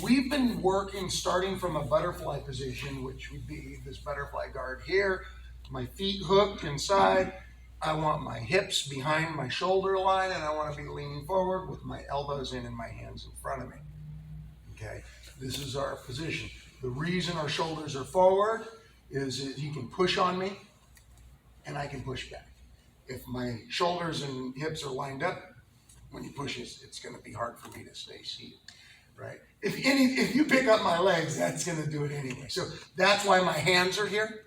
we've been working starting from a butterfly position, which would be this butterfly guard here, my feet hooked inside. I want my hips behind my shoulder line, and I want to be leaning forward with my elbows in and my hands in front of me. Okay, this is our position. The reason our shoulders are forward is that he can push on me and I can push back. If my shoulders and hips are lined up, when he pushes, it's going to be hard for me to stay seated, right? If you pick up my legs, that's going to do it anyway. So that's why my hands are here,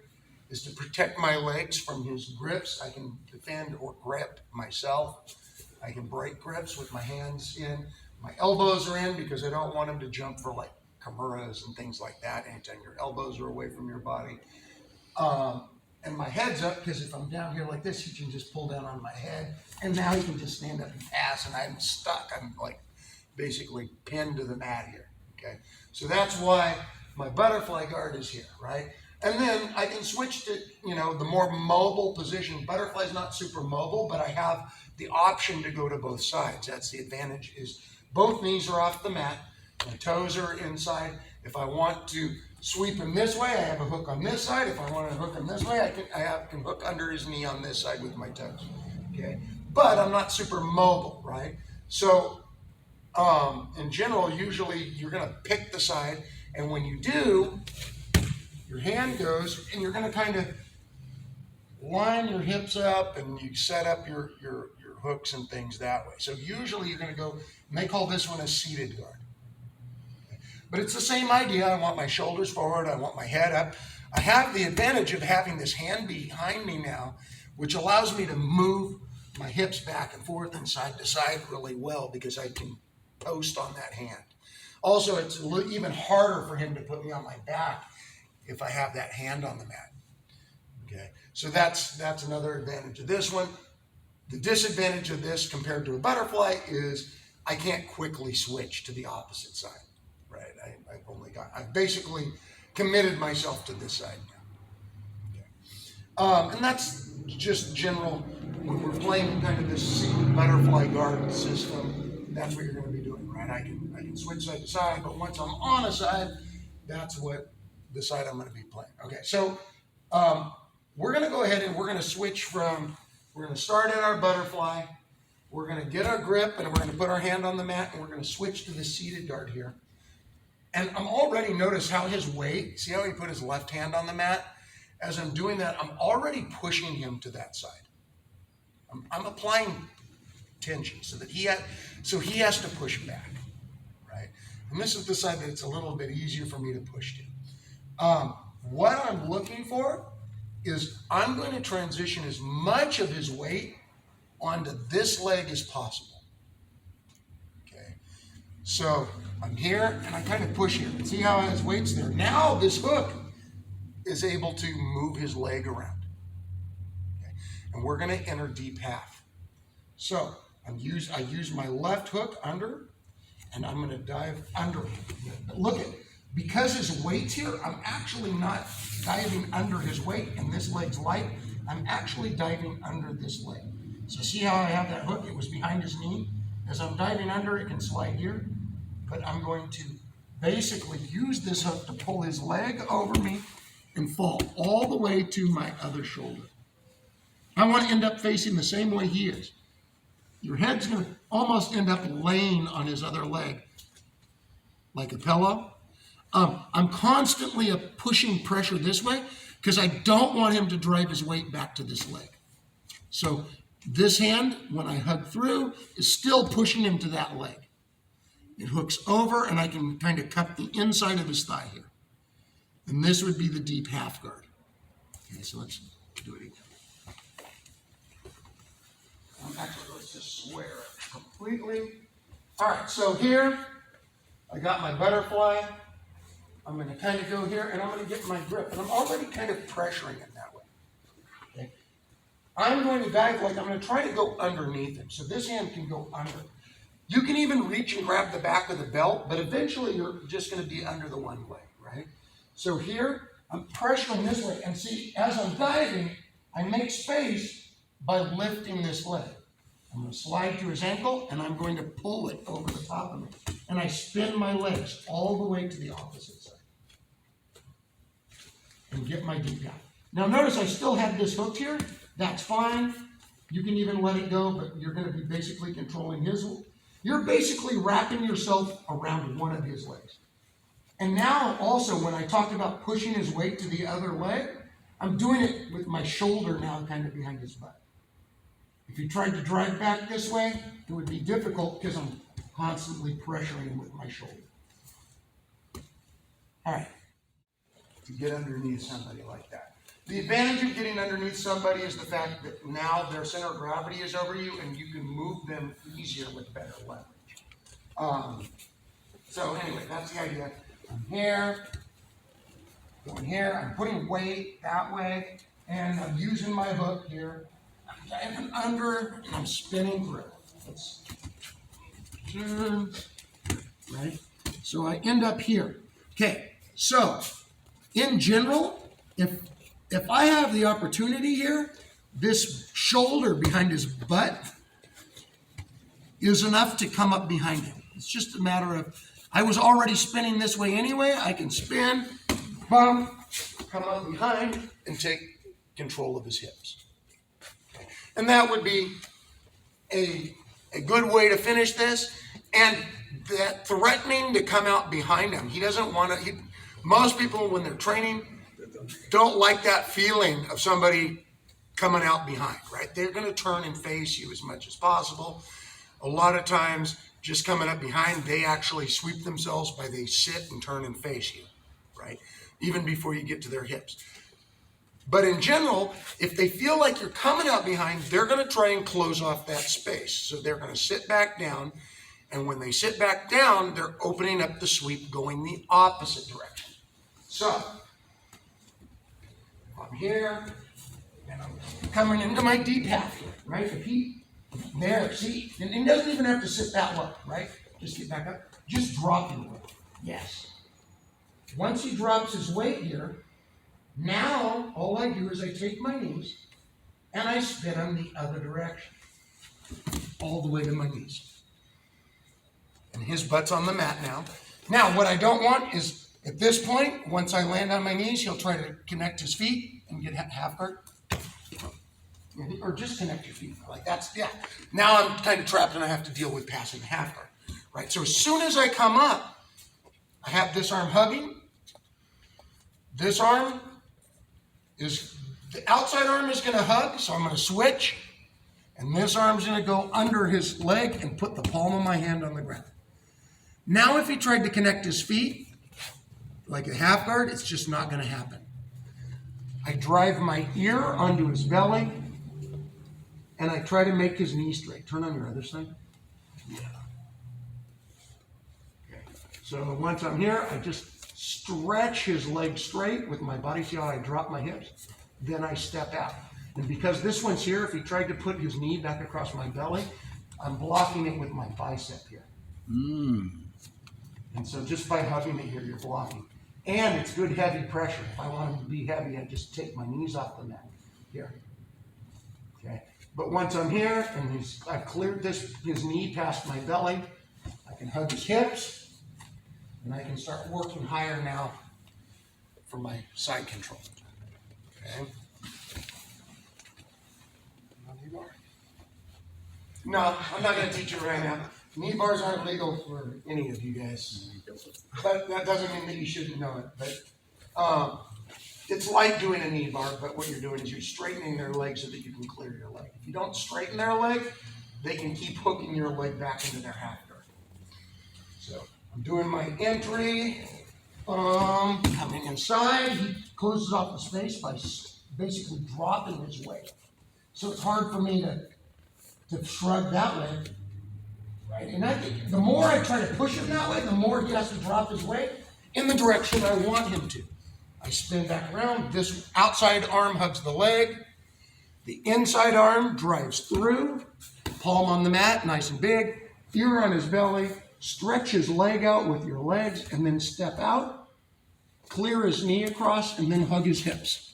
is to protect my legs from his grips. I can defend or grip myself. I can break grips with my hands in. My elbows are in because I don't want him to jump for like Kimuras and things like that. Anytime your elbows are away from your body. And my head's up because if I'm down here like this, he can just pull down on my head. And now he can just stand up and pass, and I'm stuck. I'm like basically pinned to the mat here, okay? So that's why my butterfly guard is here, right? And then I can switch to, the more mobile position. Butterfly's not super mobile, but I have the option to go to both sides. That's the advantage, is both knees are off the mat, my toes are inside. If I want to sweep him this way, I have a hook on this side. If I want to hook him this way, I can hook under his knee on this side with my toes, okay? But I'm not super mobile, right? So in general, usually you're going to pick the side, and when you do, your hand goes, and you're going to kind of line your hips up, and you set up your hooks and things that way. So usually you're going to go, and they call this one a seated guard. But it's the same idea. I want my shoulders forward. I want my head up. I have the advantage of having this hand behind me now, which allows me to move my hips back and forth and side to side really well because I can post on that hand. Also, it's even harder for him to put me on my back if I have that hand on the mat. Okay, so that's another advantage of this one. The disadvantage of this compared to a butterfly is I can't quickly switch to the opposite side. Right, I've basically committed myself to this side now. Okay. And that's just general, when we're playing kind of this seated butterfly guard system, that's what you're going to be doing, right? I can switch side to side, but once I'm on a side, that's what the side I'm going to be playing. Okay, so we're going to go ahead and we're going to switch from, we're going to start in our butterfly, we're going to get our grip, and we're going to put our hand on the mat, and we're going to switch to the seated guard here. And I'm already notice how his weight, see how he put his left hand on the mat? As I'm doing that, I'm already pushing him to that side. I'm applying tension so that he has to push back, right? And this is the side that it's a little bit easier for me to push to. What I'm looking for is I'm going to transition as much of his weight onto this leg as possible. Okay, so I'm here and I kind of push him. See how his weight's there? Now this hook is able to move his leg around. Okay, and we're going to enter deep half. So I use my left hook under, and I'm going to dive under. Look at, because his weight's here, I'm actually not diving under his weight, and this leg's light. I'm actually diving under this leg. So see how I have that hook? It was behind his knee. As I'm diving under, it can slide here, but I'm going to basically use this hook to pull his leg over me and fall all the way to my other shoulder. I want to end up facing the same way he is. Your head's going to almost end up laying on his other leg like a pillow. I'm constantly pushing pressure this way because I don't want him to drive his weight back to this leg. So this hand, when I hug through, is still pushing him to that leg. It hooks over, and I can kind of cup the inside of his thigh here. And this would be the deep half guard. Okay, so let's do it again. Actually, let's just square it completely. All right, so here, I got my butterfly. I'm going to kind of go here, and I'm going to get my grip. And I'm already kind of pressuring it that way. Okay? I'm going to dive like I'm going to try to go underneath him. So this hand can go under. You can even reach and grab the back of the belt, but eventually you're just going to be under the one leg, right? So here, I'm pressuring this way. And see, as I'm diving, I make space by lifting this leg. I'm going to slide to his ankle, and I'm going to pull it over the top of me. and I spin my legs all the way to the opposite side. And get my deep down. Now notice I still have this hook here. That's fine. You can even let it go, but you're going to be basically controlling his. You're basically wrapping yourself around one of his legs. And now also when I talked about pushing his weight to the other leg, I'm doing it with my shoulder now kind of behind his butt. If you tried to drive back this way, it would be difficult because I'm constantly pressuring him with my shoulder. All right. To get underneath somebody like that. The advantage of getting underneath somebody is the fact that now their center of gravity is over you and you can move them easier with better leverage. So anyway, that's the idea. I'm here, going here, I'm putting weight that way, and I'm using my hook here. I'm diving under, and I'm spinning through. Let's turn, right? So I end up here. Okay, so in general, if I have the opportunity here, this shoulder behind his butt is enough to come up behind him. It's just a matter of, I was already spinning this way anyway. I can spin, bump, come up behind, and take control of his hips. Okay. And that would be a good way to finish this. And that threatening to come out behind him, he doesn't want to, most people when they're training don't like that feeling of somebody coming out behind, right? They're going to turn and face you as much as possible. A lot of times, just coming up behind, they actually sweep themselves by they sit and turn and face you, right? Even before you get to their hips. But in general, if they feel like you're coming out behind, they're going to try and close off that space. So they're going to sit back down. And when they sit back down, they're opening up the sweep going the opposite direction. So, I'm here, and I'm coming into my deep half here, right? If he, there, see? And he doesn't even have to sit that low, right? Just get back up. Just drop your weight. Yes. Once he drops his weight here, now all I do is I take my knees and I spin them the other direction. All the way to my knees. And his butt's on the mat now. Now, what I don't want is, at this point, once I land on my knees, he'll try to connect his feet and get half guard. Or just connect your feet. Like that's, yeah. Now I'm kind of trapped and I have to deal with passing half guard. Right? So as soon as I come up, I have this arm hugging. This arm is, the outside arm is going to hug, so I'm going to switch. And this arm's going to go under his leg and put the palm of my hand on the ground. Now if he tried to connect his feet, like a half guard, it's just not going to happen. I drive my ear onto his belly, and I try to make his knee straight. Turn on your other side. Yeah. Okay. So once I'm here, I just stretch his leg straight with my body. See how I drop my hips? Then I step out. And because this one's here, if he tried to put his knee back across my belly, I'm blocking it with my bicep here. And so just by hugging it here, you're blocking. And it's good heavy pressure. If I want him to be heavy, I just take my knees off the mat. Here. Okay. But once I'm here and I've cleared his knee past my belly, I can hug his hips and I can start working higher now for my side control. Okay. No, I'm not going to teach you right now. Knee bars aren't legal for any of you guys. But that doesn't mean that you shouldn't know it. But it's like doing a knee bar, but what you're doing is you're straightening their leg so that you can clear your leg. If you don't straighten their leg, they can keep hooking your leg back into their half guard. So I'm doing my entry, coming inside. He closes off the space by basically dropping his weight. So it's hard for me to shrug that way. Right? And I think the more I try to push him that way, the more he has to drop his weight in the direction I want him to. I spin back around. This outside arm hugs the leg. The inside arm drives through. Palm on the mat, nice and big. Ear on his belly. Stretch his leg out with your legs and then step out. Clear his knee across and then hug his hips.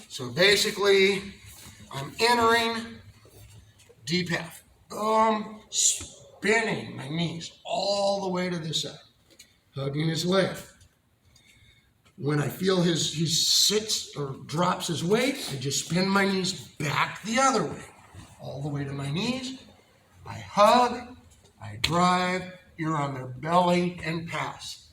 So basically, I'm entering, deep half. Boom, spinning my knees all the way to this side. Hugging his leg. When I feel he sits or drops his weight, I just spin my knees back the other way. All the way to my knees. I hug, I drive, you're on their belly, and pass.